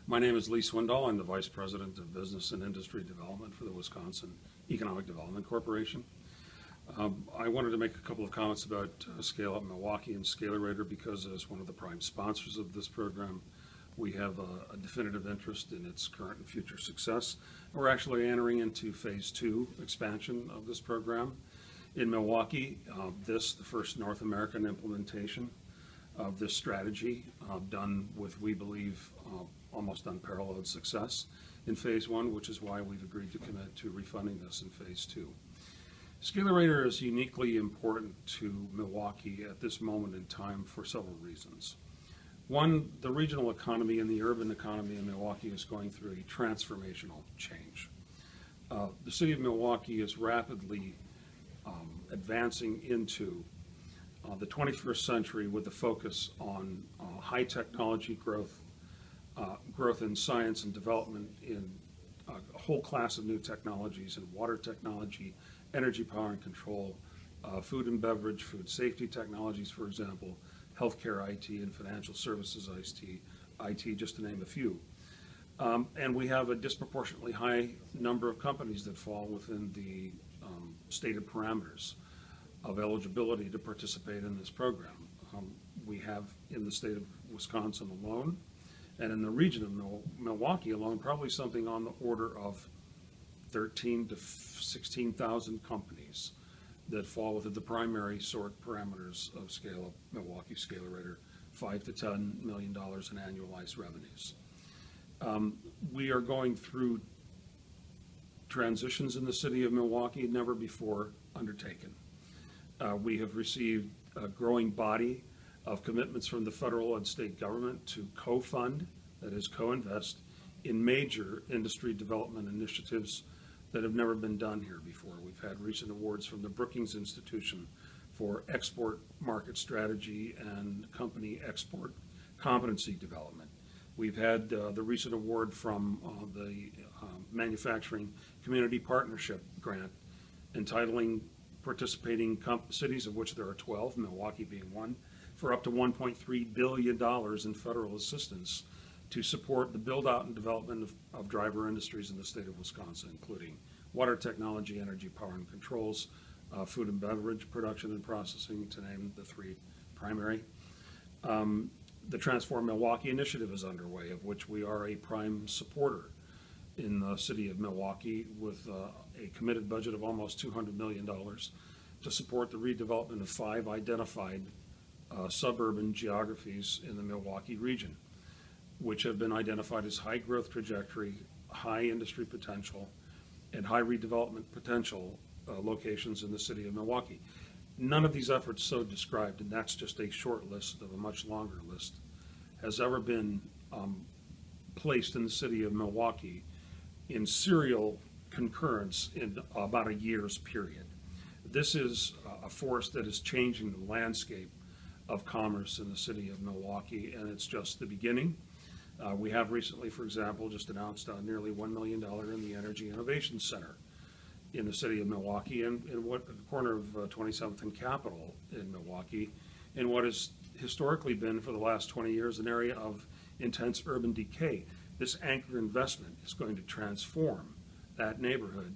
My name is Lee Swindall. I'm the Vice President of Business and Industry Development for the Wisconsin Economic Development Corporation. I wanted to make a couple of comments about Scale Up Milwaukee and Scalerator because as one of the prime sponsors of this program, we have a definitive interest in its current and future success. We're actually entering into phase 2 expansion of this program. In Milwaukee, the first North American implementation of this strategy, done with, we believe, almost unparalleled success in phase 1, which is why we've agreed to commit to refunding this in phase 2. Scalerator is uniquely important to Milwaukee at this moment in time for several reasons. One, the regional economy and the urban economy in Milwaukee is going through a transformational change. The city of Milwaukee is rapidly advancing into the 21st century with a focus on high technology growth, growth in science and development in a whole class of new technologies in water technology, energy, power and control, food and beverage, food safety technologies, for example, healthcare IT and financial services IT, just to name a few. And we have a disproportionately high number of companies that fall within the stated parameters of eligibility to participate in this program. We have in the state of Wisconsin alone, and in the region of Milwaukee alone, probably something on the order of 13 to 16,000 companies that fall within the primary sort parameters of Scale Up Milwaukee Scalerator, $5 to $10 million in annualized revenues. We are going through transitions in the city of Milwaukee never before undertaken. We have received a growing body of commitments from the federal and state government to co-fund, that is co-invest, in major industry development initiatives that have never been done here before. We've had recent awards from the Brookings Institution for export market strategy and company export competency development. We've had the recent award from the Manufacturing Community Partnership Grant entitling participating cities, of which there are 12, Milwaukee being one, for up to $1.3 billion in federal assistance to support the build-out and development of driver industries in the state of Wisconsin, including water technology, energy, power and controls, food and beverage production and processing, to name the three primary. The Transform Milwaukee initiative is underway, of which we are a prime supporter in the city of Milwaukee with a committed budget of almost $200 million to support the redevelopment of 5 identified suburban geographies in the Milwaukee region, which have been identified as high growth trajectory, high industry potential, and high redevelopment potential locations in the city of Milwaukee. None of these efforts so described, and that's just a short list of a much longer list, has ever been placed in the city of Milwaukee in serial concurrence in about a year's period. This is a force that is changing the landscape of commerce in the city of Milwaukee, and it's just the beginning. We have recently, for example, just announced nearly $1 million in the Energy Innovation Center in the city of Milwaukee, in what the corner of 27th and Capitol in Milwaukee, in what has historically been for the last 20 years an area of intense urban decay. This anchor investment is going to transform that neighborhood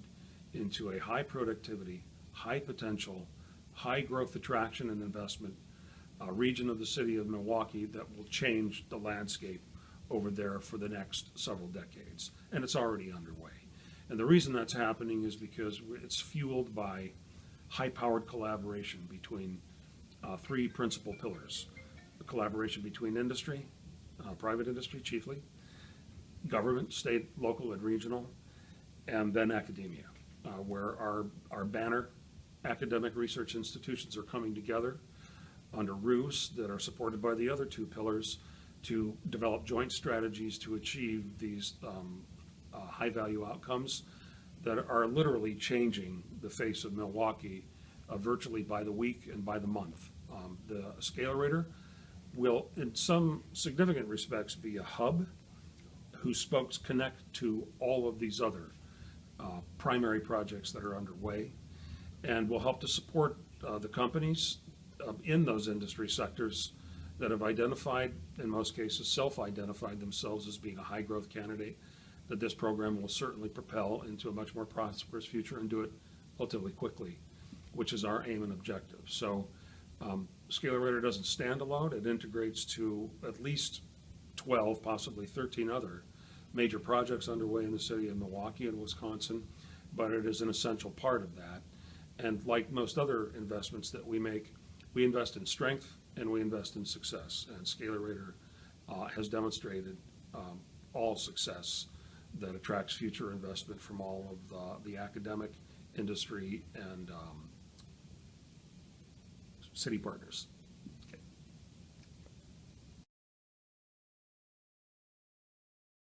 into a high productivity, high potential, high growth attraction and investment region of the city of Milwaukee that will change the landscape over there for the next several decades. And it's already underway. And the reason that's happening is because it's fueled by high-powered collaboration between 3 principal pillars. The collaboration between industry, private industry chiefly, government, state, local, and regional, and then academia, where our banner academic research institutions are coming together under roofs that are supported by the other 2 pillars to develop joint strategies to achieve these high-value outcomes that are literally changing the face of Milwaukee virtually by the week and by the month. The Scalerator will, in some significant respects, be a hub whose spokes connect to all of these other primary projects that are underway, and will help to support the companies in those industry sectors that have identified, in most cases, self-identified themselves as being a high-growth candidate, that this program will certainly propel into a much more prosperous future and do it relatively quickly, which is our aim and objective. So Scale doesn't stand alone. It integrates to at least 12, possibly 13 other major projects underway in the city of Milwaukee and Wisconsin, but it is an essential part of that. And like most other investments that we make, we invest in strength and we invest in success. And Scale has demonstrated all success that attracts future investment from all of the academic, industry, and city partners.